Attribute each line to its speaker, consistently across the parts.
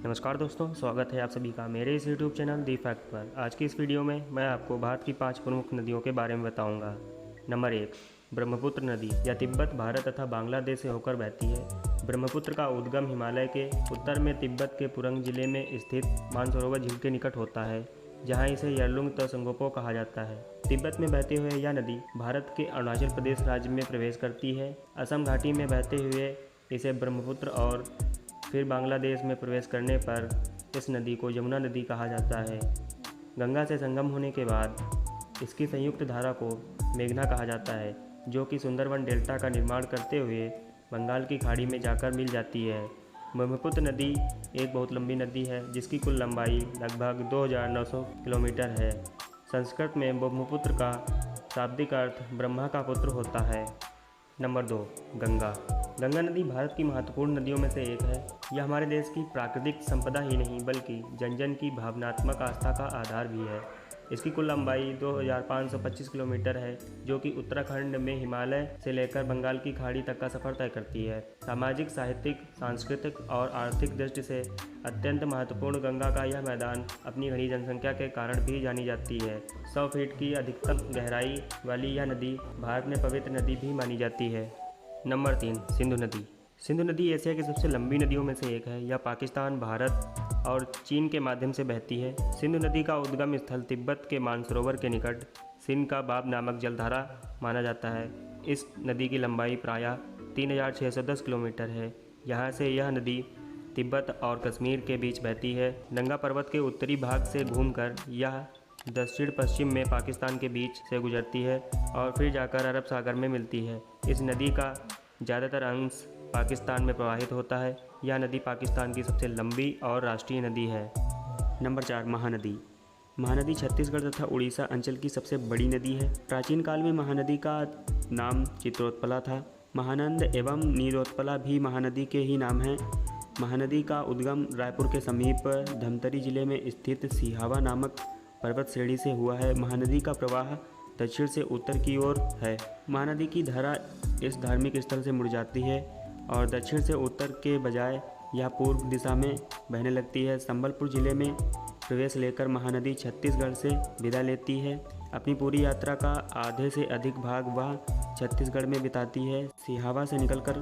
Speaker 1: नमस्कार दोस्तों, स्वागत है आप सभी का मेरे इस YouTube चैनल दी फैक्ट पर। आज की इस वीडियो में मैं आपको भारत की 5 प्रमुख नदियों के बारे में बताऊंगा। नंबर 1, ब्रह्मपुत्र नदी। यह तिब्बत, भारत तथा बांग्लादेश से होकर बहती है। ब्रह्मपुत्र का उद्गम हिमालय के उत्तर में तिब्बत के पुरंग जिले में स्थित मानसरोवर झील के निकट होता है, जहाँ इसे यरलुंग त्संगपो कहा जाता है। तिब्बत में बहते हुए यह नदी भारत के अरुणाचल प्रदेश राज्य में प्रवेश करती है। असम घाटी में बहते हुए इसे ब्रह्मपुत्र और फिर बांग्लादेश में प्रवेश करने पर इस नदी को यमुना नदी कहा जाता है। गंगा से संगम होने के बाद इसकी संयुक्त धारा को मेघना कहा जाता है, जो कि सुंदरवन डेल्टा का निर्माण करते हुए बंगाल की खाड़ी में जाकर मिल जाती है। ब्रह्मपुत्र नदी एक बहुत लंबी नदी है, जिसकी कुल लंबाई लगभग 2900 किलोमीटर है। संस्कृत में ब्रह्मपुत्र का शाब्दिक अर्थ ब्रह्मा का पुत्र होता है। नंबर 2, गंगा। गंगा नदी भारत की महत्वपूर्ण नदियों में से एक है। यह हमारे देश की प्राकृतिक संपदा ही नहीं बल्कि जन जन की भावनात्मक आस्था का आधार भी है। इसकी कुल लंबाई 2525 किलोमीटर है, जो कि उत्तराखंड में हिमालय से लेकर बंगाल की खाड़ी तक का सफर तय करती है। सामाजिक, साहित्यिक, सांस्कृतिक और आर्थिक दृष्टि से अत्यंत महत्वपूर्ण गंगा का यह मैदान अपनी घनी जनसंख्या के कारण भी जानी जाती है। 100 फीट की अधिकतम गहराई वाली यह नदी भारत में पवित्र नदी भी मानी जाती है। नंबर 3, सिंधु नदी। सिंधु नदी एशिया की सबसे लंबी नदियों में से एक है। यह पाकिस्तान, भारत और चीन के माध्यम से बहती है। सिंधु नदी का उद्गम स्थल तिब्बत के मानसरोवर के निकट सिंध का बाब नामक जलधारा माना जाता है। इस नदी की लंबाई प्रायः 3610 किलोमीटर है। यहाँ से यह नदी तिब्बत और कश्मीर के बीच बहती है। नंगा पर्वत के उत्तरी भाग से घूमकर यह दक्षिण पश्चिम में पाकिस्तान के बीच से गुजरती है और फिर जाकर अरब सागर में मिलती है। इस नदी का ज़्यादातर अंश पाकिस्तान में प्रवाहित होता है। यह नदी पाकिस्तान की सबसे लंबी और राष्ट्रीय नदी है। नंबर 4, महानदी। महानदी छत्तीसगढ़ तथा उड़ीसा अंचल की सबसे बड़ी नदी है। प्राचीन काल में महानदी का नाम चित्रोत्पला था। महानंद एवं नीरोत्पला भी महानदी के ही नाम हैं। महानदी का उद्गम रायपुर के समीप धमतरी जिले में स्थित सिहावा नामक पर्वत श्रेणी से हुआ है। महानदी का प्रवाह दक्षिण से उत्तर की ओर है। महानदी की धारा इस धार्मिक स्थल से मुड़ जाती है और दक्षिण से उत्तर के बजाय यह पूर्व दिशा में बहने लगती है। संबलपुर जिले में प्रवेश लेकर महानदी छत्तीसगढ़ से विदा लेती है। अपनी पूरी यात्रा का आधे से अधिक भाग वह छत्तीसगढ़ में बिताती है। सिहावा से निकलकर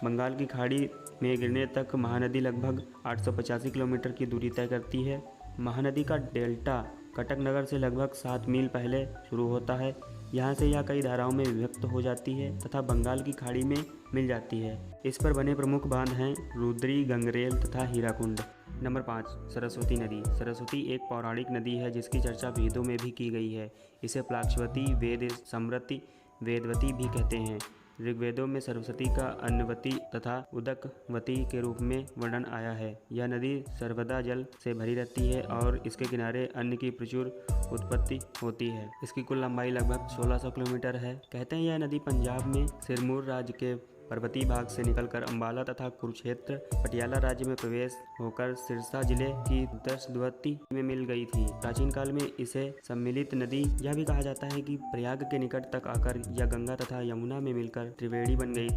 Speaker 1: बंगाल की खाड़ी में गिरने तक महानदी लगभग 885 किलोमीटर की दूरी तय करती है। महानदी का डेल्टा कटक नगर से लगभग 7 मील पहले शुरू होता है। यहाँ से यह कई धाराओं में विभक्त हो जाती है तथा बंगाल की खाड़ी में मिल जाती है। इस पर बने प्रमुख बांध हैं रुद्री, गंगरेल तथा हीराकुंड। नंबर 5, सरस्वती नदी। सरस्वती एक पौराणिक नदी है जिसकी चर्चा वेदों में भी की गई है। इसे प्लाक्षवती, वेद समृति, वेदवती भी कहते हैं। ऋग्वेदों में सरस्वती का अन्नवती तथा उदकवती के रूप में वर्णन आया है। यह नदी सर्वदा जल से भरी रहती है और इसके किनारे अन्न की प्रचुर उत्पत्ति होती है। इसकी कुल लंबाई लगभग 1600 किलोमीटर है। कहते हैं यह नदी पंजाब में सिरमौर राज्य के पर्वतीय भाग से निकलकर अंबाला तथा कुरुक्षेत्र, पटियाला राज्य में प्रवेश होकर सिरसा जिले की दशद्वती में मिल गई थी। प्राचीन काल में इसे सम्मिलित नदी यह भी कहा जाता है कि प्रयाग के निकट तक आकर यह गंगा तथा यमुना में मिलकर त्रिवेणी बन गई।